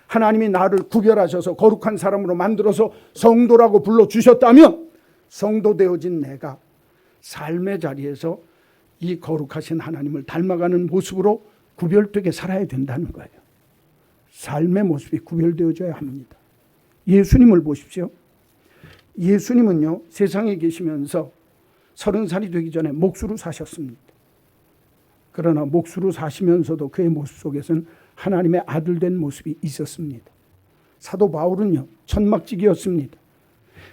하나님이 나를 구별하셔서 거룩한 사람으로 만들어서 성도라고 불러주셨다면 성도 되어진 내가 삶의 자리에서 이 거룩하신 하나님을 닮아가는 모습으로 구별되게 살아야 된다는 거예요. 삶의 모습이 구별되어져야 합니다. 예수님을 보십시오. 예수님은요, 세상에 계시면서 30살이 되기 전에 목수로 사셨습니다. 그러나 목수로 사시면서도 그의 모습 속에서는 하나님의 아들 된 모습이 있었습니다. 사도 바울은요, 천막지기였습니다.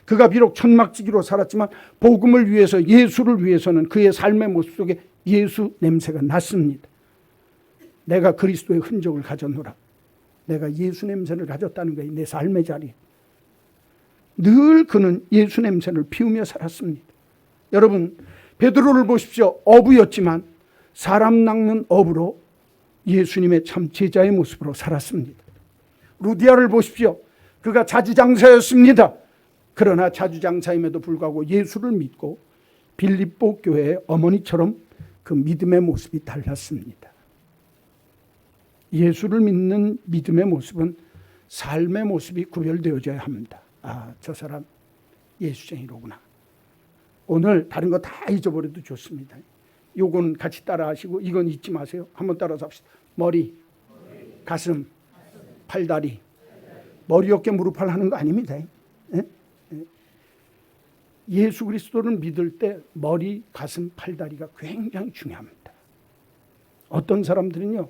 그가 비록 천막지기로 살았지만 복음을 위해서, 예수를 위해서는 그의 삶의 모습 속에 예수 냄새가 났습니다. 내가 그리스도의 흔적을 가졌노라. 내가 예수 냄새를 가졌다는 거예요. 내 삶의 자리에. 늘 그는 예수 냄새를 피우며 살았습니다. 여러분, 베드로를 보십시오. 어부였지만 사람 낚는 어부로 예수님의 참 제자의 모습으로 살았습니다. 루디아를 보십시오. 그가 자주장사였습니다. 그러나 자주장사임에도 불구하고 예수를 믿고 빌립보 교회의 어머니처럼 그 믿음의 모습이 달랐습니다. 예수를 믿는 믿음의 모습은 삶의 모습이 구별되어져야 합니다. 저 사람 예수쟁이로구나. 오늘 다른 거 다 잊어버려도 좋습니다. 요건 같이 따라 하시고 이건 잊지 마세요. 한번 따라서 합시다. 머리, 가슴, 팔다리. 머리, 어깨, 무릎팔 하는 거 아닙니다. 예수 그리스도를 믿을 때 머리, 가슴, 팔다리가 굉장히 중요합니다. 어떤 사람들은요,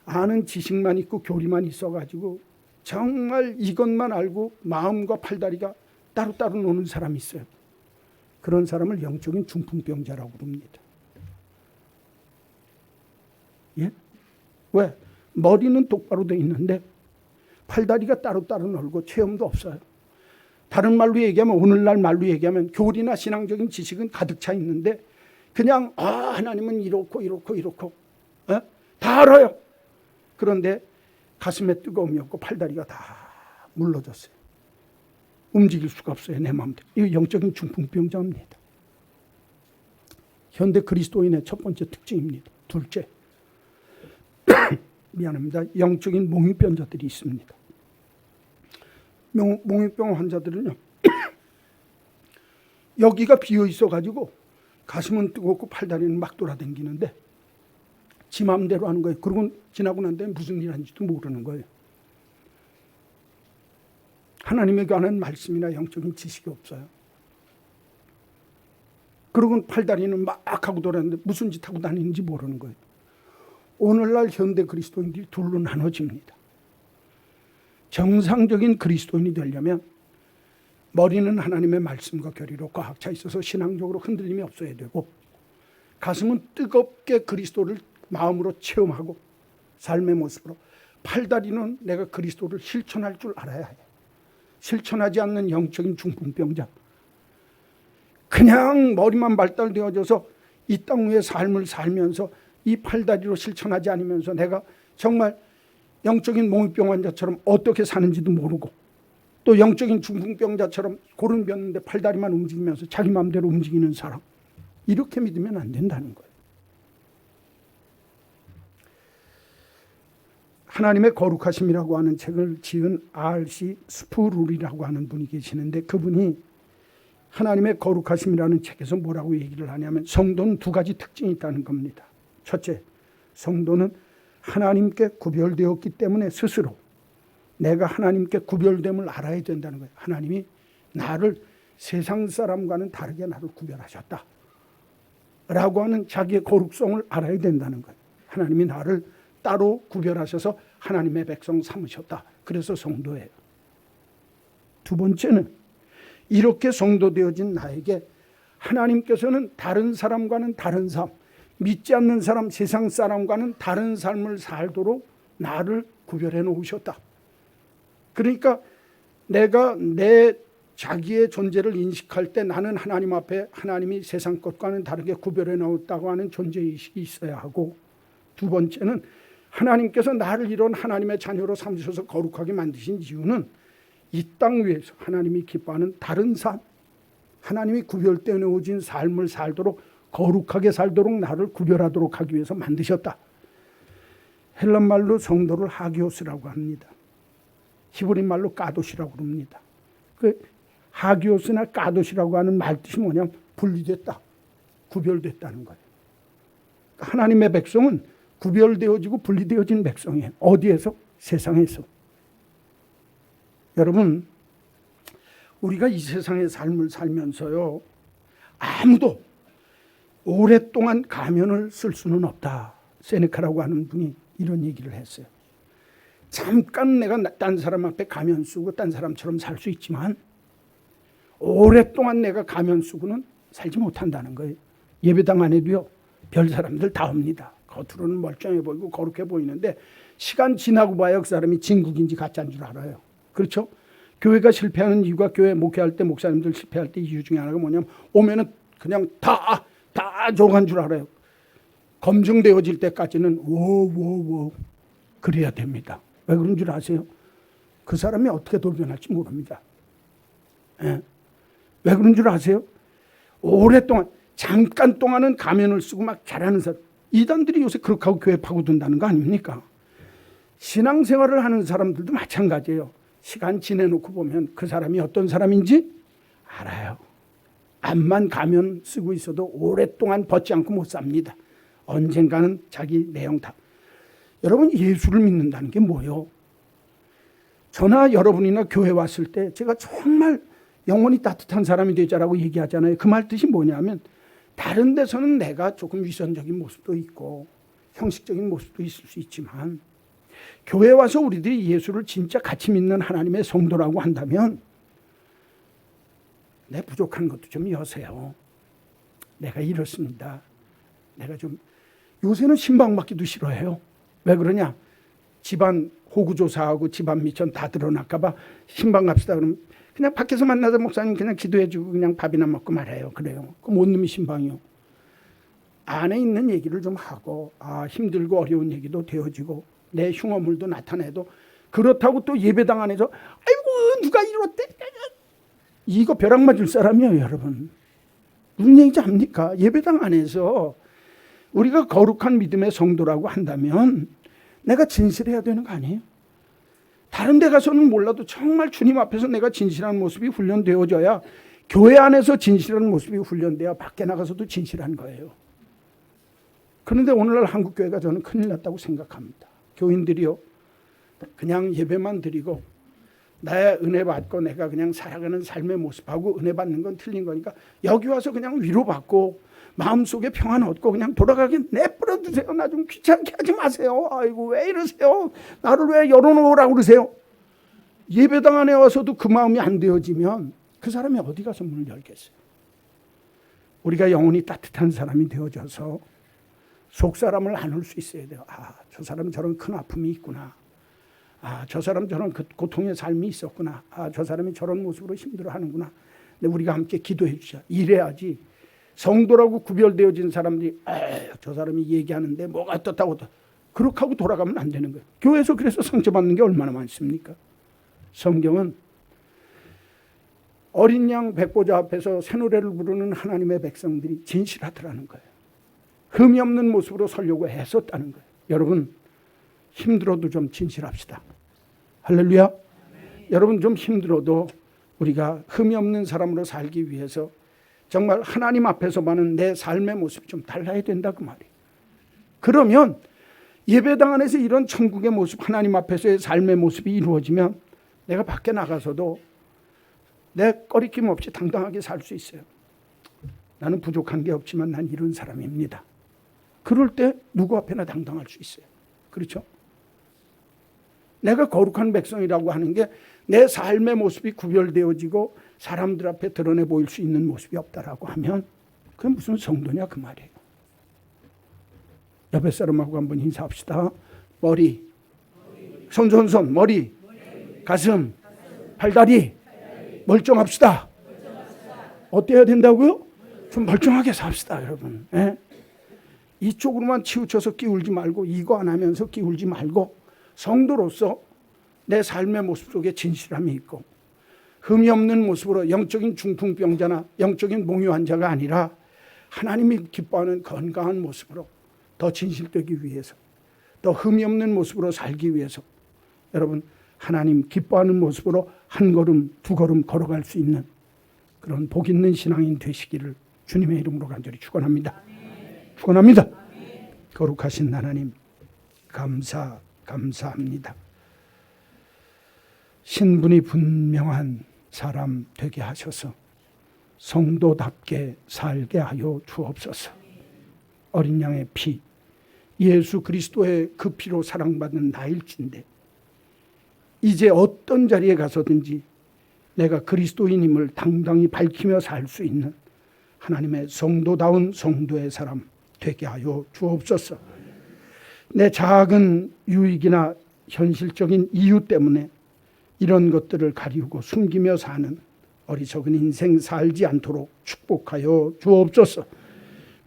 아는 지식만 있고 교리만 있어가지고 정말 이것만 알고 마음과 팔다리가 따로따로 노는 사람이 있어요. 그런 사람을 영적인 중풍병자라고 부릅니다. 예? 왜? 머리는 똑바로 돼 있는데 팔다리가 따로따로 놀고 체험도 없어요. 다른 말로 얘기하면, 오늘날 말로 얘기하면 교리나 신앙적인 지식은 가득 차 있는데 그냥 하나님은 이렇고 다 알아요. 그런데 가슴에 뜨거움이 없고 팔다리가 다 물러졌어요. 움직일 수가 없어요. 내 마음대로. 이거 영적인 중풍병자입니다. 현대 그리스도인의 첫 번째 특징입니다. 둘째, 미안합니다. 영적인 몽유병자들이 있습니다. 몽유병 환자들은요, 여기가 비어 있어가지고 가슴은 뜨겁고 팔다리는 막 돌아다니는데 지 마음대로 하는 거예요. 그러고 지나고 난 다음에 무슨 일 하는지도 모르는 거예요. 하나님에 관한 말씀이나 영적인 지식이 없어요. 그러고 팔다리는 막 하고 돌아다니는데 무슨 짓 하고 다니는지 모르는 거예요. 오늘날 현대 그리스도인들이 둘로 나눠집니다. 정상적인 그리스도인이 되려면 머리는 하나님의 말씀과 교리로 꽉 차 있어서 신앙적으로 흔들림이 없어야 되고, 가슴은 뜨겁게 그리스도를 마음으로 체험하고 삶의 모습으로, 팔다리는 내가 그리스도를 실천할 줄 알아야 해요. 실천하지 않는 영적인 중풍병자, 그냥 머리만 발달되어져서 이 땅 위의 삶을 살면서 이 팔다리로 실천하지 않으면서 내가 정말 영적인 몽유병 환자처럼 어떻게 사는지도 모르고, 또 영적인 중풍병자처럼 고름 폈는데 팔다리만 움직이면서 자기 마음대로 움직이는 사람, 이렇게 믿으면 안 된다는 거예요. 하나님의 거룩하심이라고 하는 책을 지은 R.C. 스프룰이라고 하는 분이 계시는데, 그분이 하나님의 거룩하심이라는 책에서 뭐라고 얘기를 하냐면, 성도는 두 가지 특징이 있다는 겁니다. 첫째, 성도는 하나님께 구별되었기 때문에 스스로 내가 하나님께 구별됨을 알아야 된다는 거예요. 하나님이 나를 세상 사람과는 다르게 나를 구별하셨다 라고 하는 자기의 거룩성을 알아야 된다는 거예요. 하나님이 나를 따로 구별하셔서 하나님의 백성 삼으셨다. 그래서 성도예요. 두 번째는, 이렇게 성도 되어진 나에게 하나님께서는 다른 사람과는 다른 삶, 믿지 않는 사람, 세상 사람과는 다른 삶을 살도록 나를 구별해 놓으셨다. 그러니까 내가 내 자기의 존재를 인식할 때 나는 하나님 앞에 하나님이 세상 것과는 다르게 구별해 놓았다고 하는 존재의식이 있어야 하고, 두 번째는 하나님께서 나를 이런 하나님의 자녀로 삼으셔서 거룩하게 만드신 이유는 이 땅 위에서 하나님이 기뻐하는 다른 삶, 하나님이 구별되어 놓으신 삶을 살도록, 거룩하게 살도록 나를 구별하도록 하기 위해서 만드셨다. 헬란 말로 성도를 하기오스라고 합니다. 히브리 말로 까도시라고 합니다. 그 하기오스나 까도시라고 하는 말 뜻이 뭐냐면 분리됐다, 구별됐다는 거예요. 하나님의 백성은 구별되어지고 분리되어진 백성이에요. 어디에서? 세상에서. 여러분, 우리가 이 세상의 삶을 살면서요, 아무도 오랫동안 가면을 쓸 수는 없다. 세네카라고 하는 분이 이런 얘기를 했어요. 잠깐 내가 딴 사람 앞에 가면 쓰고 딴 사람처럼 살 수 있지만 오랫동안 내가 가면 쓰고는 살지 못한다는 거예요. 예배당 안에도요, 별 사람들 다 옵니다. 겉으로는 멀쩡해 보이고 거룩해 보이는데 시간 지나고 봐야 그 사람이 진국인지 가짜인 줄 알아요. 그렇죠? 교회가 실패하는 이유가, 교회 목회할 때 목사님들 실패할 때 이유 중에 하나가 뭐냐면, 오면은 그냥 다 조간 줄 알아요. 검증되어질 때까지는 워 그래야 됩니다. 왜 그런 줄 아세요? 그 사람이 어떻게 돌변할지 모릅니다. 예. 왜 그런 줄 아세요? 오랫동안, 잠깐 동안은 가면을 쓰고 막 잘하는 사람, 이단들이 요새 그렇게 하고 교회 파고든다는 거 아닙니까? 신앙생활을 하는 사람들도 마찬가지예요. 시간 지내놓고 보면 그 사람이 어떤 사람인지 알아요. 암만 가면 쓰고 있어도 오랫동안 벗지 않고 못 삽니다. 언젠가는 자기 내용 다. 여러분, 예수를 믿는다는 게 뭐예요? 저나 여러분이나 교회 왔을 때 제가 정말 영혼이 따뜻한 사람이 되자라고 얘기하잖아요. 그 말 뜻이 뭐냐면, 다른 데서는 내가 조금 위선적인 모습도 있고 형식적인 모습도 있을 수 있지만, 교회 와서 우리들이 예수를 진짜 같이 믿는 하나님의 성도라고 한다면 내 부족한 것도 좀 여세요. 내가 이렇습니다. 내가 좀, 요새는 신방받기도 싫어해요. 왜 그러냐? 집안 호구조사하고 집안 미천 다 드러날까 봐 신방 갑시다 그러면 그냥 밖에서 만나서 목사님 그냥 기도해주고 그냥 밥이나 먹고 말아요. 그래요. 그럼 뭔 놈이 신방이요? 안에 있는 얘기를 좀 하고, 힘들고 어려운 얘기도 되어지고 내 흉어물도 나타내도, 그렇다고 또 예배당 안에서 아이고 누가 이렇대 이거 벼락 맞을 사람이에요, 여러분. 무슨 얘기인지 압니까? 예배당 안에서 우리가 거룩한 믿음의 성도라고 한다면 내가 진실해야 되는 거 아니에요? 다른 데 가서는 몰라도 정말 주님 앞에서 내가 진실한 모습이 훈련되어져야, 교회 안에서 진실한 모습이 훈련돼야 밖에 나가서도 진실한 거예요. 그런데 오늘날 한국교회가 저는 큰일 났다고 생각합니다. 교인들이요, 그냥 예배만 드리고 나의 은혜 받고 내가 그냥 살아가는 삶의 모습하고 은혜 받는 건 틀린 거니까 여기 와서 그냥 위로받고 마음속에 평안 얻고 그냥 돌아가게 내버려 두세요. 나 좀 귀찮게 하지 마세요. 아이고 왜 이러세요? 나를 왜 열어놓으라고 그러세요? 예배당 안에 와서도 그 마음이 안 되어지면 그 사람이 어디 가서 문을 열겠어요? 우리가 영혼이 따뜻한 사람이 되어져서 속 사람을 안을 수 있어야 돼요. 아, 저 사람은 저런 큰 아픔이 있구나. 아, 저 사람 저런 고통의 삶이 있었구나. 아, 저 사람이 저런 모습으로 힘들어하는구나. 근데 우리가 함께 기도해 주자. 이래야지 성도라고 구별되어진 사람들이 저 사람이 얘기하는데 뭐가 어떻다고 그렇게 하고 돌아가면 안 되는 거예요. 교회에서 그래서 상처받는 게 얼마나 많습니까? 성경은 어린 양 백보자 앞에서 새 노래를 부르는 하나님의 백성들이 진실하더라는 거예요. 흠이 없는 모습으로 살려고 애썼다는 거예요. 여러분 힘들어도 좀 진실합시다. 할렐루야. 네. 여러분 좀 힘들어도 우리가 흠이 없는 사람으로 살기 위해서 정말 하나님 앞에서만은 내 삶의 모습이 좀 달라야 된다 그 말이에요. 그러면 예배당 안에서 이런 천국의 모습, 하나님 앞에서의 삶의 모습이 이루어지면 내가 밖에 나가서도 내 꺼리낌 없이 당당하게 살 수 있어요. 나는 부족한 게 없지만 난 이런 사람입니다. 그럴 때 누구 앞에나 당당할 수 있어요. 그렇죠? 내가 거룩한 백성이라고 하는 게 내 삶의 모습이 구별되어지고 사람들 앞에 드러내 보일 수 있는 모습이 없다라고 하면 그게 무슨 성도냐 그 말이에요. 옆에 사람하고 한번 인사합시다. 머리, 손, 머리, 가슴, 팔다리 멀쩡합시다. 어때야 된다고요? 좀 멀쩡하게 삽시다, 여러분. 예? 이쪽으로만 치우쳐서 끼울지 말고 이거 안 하면서 끼울지 말고 성도로서 내 삶의 모습 속에 진실함이 있고 흠이 없는 모습으로 영적인 중풍병자나 영적인 몽유 환자가 아니라 하나님이 기뻐하는 건강한 모습으로 더 진실되기 위해서, 더 흠이 없는 모습으로 살기 위해서 여러분 하나님 기뻐하는 모습으로 한 걸음 두 걸음 걸어갈 수 있는 그런 복 있는 신앙인 되시기를 주님의 이름으로 간절히 축원합니다. 축원합니다. 거룩하신 하나님 감사합니다. 신분이 분명한 사람 되게 하셔서 성도답게 살게 하여 주옵소서. 어린 양의 피, 예수 그리스도의 그 피로 사랑받는 나일진데 이제 어떤 자리에 가서든지 내가 그리스도인임을 당당히 밝히며 살 수 있는 하나님의 성도다운 성도의 사람 되게 하여 주옵소서. 내 작은 유익이나 현실적인 이유 때문에 이런 것들을 가리우고 숨기며 사는 어리석은 인생 살지 않도록 축복하여 주옵소서.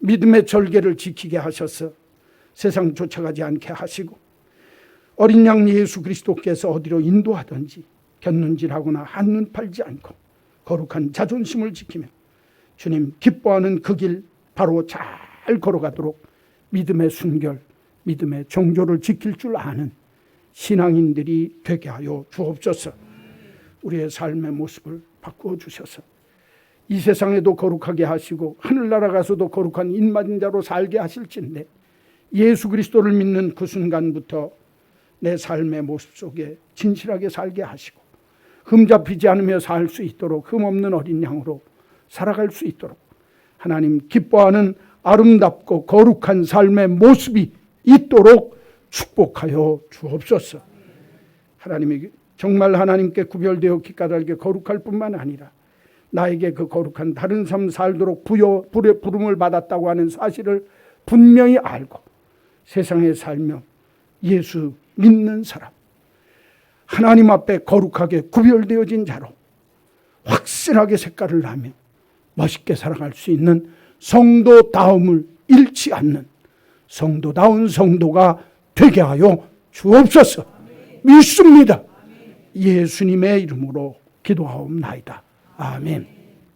믿음의 절개를 지키게 하셔서 세상 쫓아가지 않게 하시고 어린 양 예수 그리스도께서 어디로 인도하든지 곁눈질하거나 한눈 팔지 않고 거룩한 자존심을 지키며 주님 기뻐하는 그 길 바로 잘 걸어가도록 믿음의 순결, 믿음의 정조를 지킬 줄 아는 신앙인들이 되게 하여 주옵소서. 우리의 삶의 모습을 바꾸어 주셔서 이 세상에도 거룩하게 하시고 하늘나라 가서도 거룩한 인맞은 자로 살게 하실진데 예수 그리스도를 믿는 그 순간부터 내 삶의 모습 속에 진실하게 살게 하시고 흠 잡히지 않으며 살 수 있도록 흠 없는 어린 양으로 살아갈 수 있도록 하나님 기뻐하는 아름답고 거룩한 삶의 모습이 있도록 축복하여 주옵소서. 하나님이 정말 하나님께 구별되었기 까닭에 거룩할 뿐만 아니라 나에게 그 거룩한 다른 삶 살도록 부름을 받았다고 하는 사실을 분명히 알고 세상에 살며 예수 믿는 사람, 하나님 앞에 거룩하게 구별되어진 자로 확실하게 색깔을 나며 멋있게 살아갈 수 있는 성도다움을 잃지 않는 성도다운 성도가 되게 하여 주옵소서. 믿습니다. 예수님의 이름으로 기도하옵나이다. 아멘.